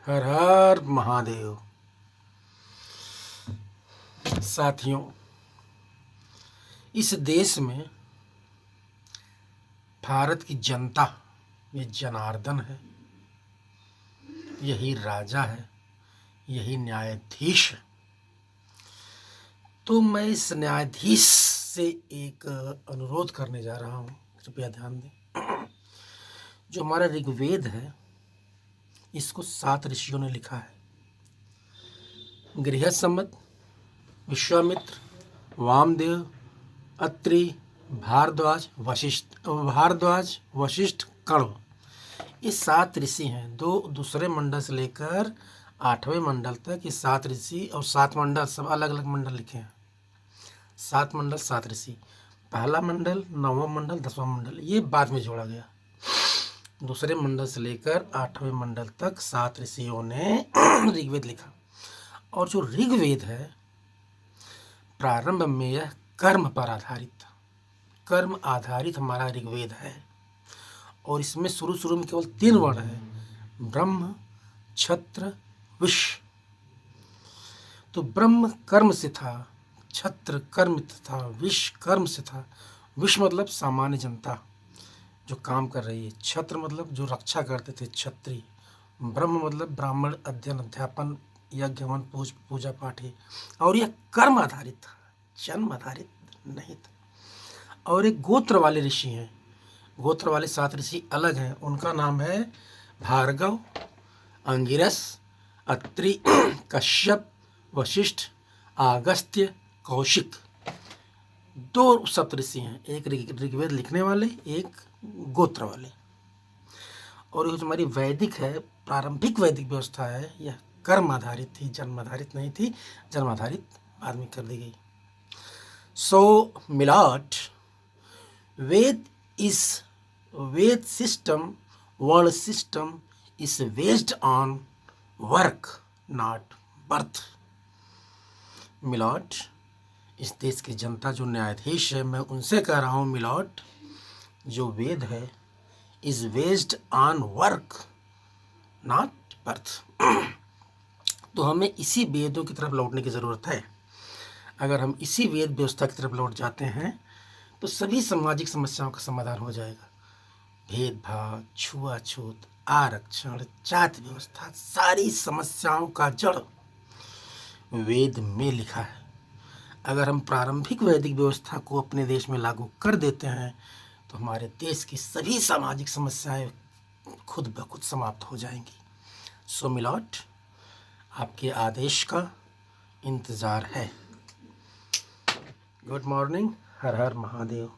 हर हर महादेव। साथियों, इस देश में भारत की जनता, ये जनार्दन है, यही राजा है, यही न्यायाधीश है। तो मैं इस न्यायाधीश से एक अनुरोध करने जा रहा हूँ, कृपया ध्यान दें। जो हमारा ऋग्वेद है, इसको 7 ऋषियों ने लिखा है। गृहसम्मत, विश्वामित्र, वामदेव, अत्रि, भारद्वाज, वशिष्ठ, कण्व। ये 7 ऋषि हैं। दूसरे मंडल से लेकर 8वें मंडल तक ये 7 ऋषि और 7 मंडल, सब अलग अलग मंडल लिखे हैं। 7 मंडल 7 ऋषि। पहला मंडल, 9वां मंडल, 10वां मंडल, ये बाद में जोड़ा गया। दूसरे मंडल से लेकर 8वें मंडल तक 7 ऋषियों ने ऋग्वेद लिखा। और जो ऋग्वेद है, प्रारंभ में यह कर्म पर आधारित था। कर्म आधारित हमारा ऋग्वेद है। और इसमें शुरू में केवल 3 वर्ण है, ब्रह्म, क्षत्र, विश्व। तो ब्रह्म कर्म से था, क्षत्र कर्म था, विश्व कर्म से था। विश्व मतलब सामान्य जनता जो काम कर रही है, क्षत्र मतलब जो रक्षा करते थे, क्षत्रिय। ब्रह्म मतलब ब्राह्मण, अध्ययन अध्यापन, यज्ञ हवन, पूजा पाठ है। और यह कर्म आधारित था, जन्म आधारित नहीं था। और एक गोत्र वाले ऋषि हैं। गोत्र वाले 7 ऋषि अलग हैं। उनका नाम है भार्गव, अंगिरस, अत्रि, कश्यप, वशिष्ठ, आगस्त्य, कौशिक। 2 सप्तऋषि हैं, एक ऋग्वेद लिखने वाले, एक गोत्र वाले। और ये हमारी वैदिक है, प्रारंभिक वैदिक व्यवस्था है, यह कर्म आधारित थी, जन्म आधारित नहीं थी। जन्म आधारित बाद में कर दी गई। सो मिलॉट, Ved system, world system is based on work, not birth. मिलॉट, इस देश की जनता जो न्यायाधीश है, मैं उनसे कह रहा हूँ, मिलॉट, जो वेद है is based on work not birth. तो हमें इसी वेदों की तरफ लौटने की ज़रूरत है। अगर हम इसी वेद व्यवस्था की तरफ लौट जाते हैं तो सभी सामाजिक समस्याओं का समाधान हो जाएगा। भेदभाव, छुआछूत, आरक्षण, जाति व्यवस्था, सारी समस्याओं का जड़ वेद में लिखा है। अगर हम प्रारंभिक वैदिक व्यवस्था को अपने देश में लागू कर देते हैं तो हमारे देश की सभी सामाजिक समस्याएं खुद ब खुद समाप्त हो जाएंगी। सो मिलॉट, आपके आदेश का इंतज़ार है। Good morning. हर हर महादेव।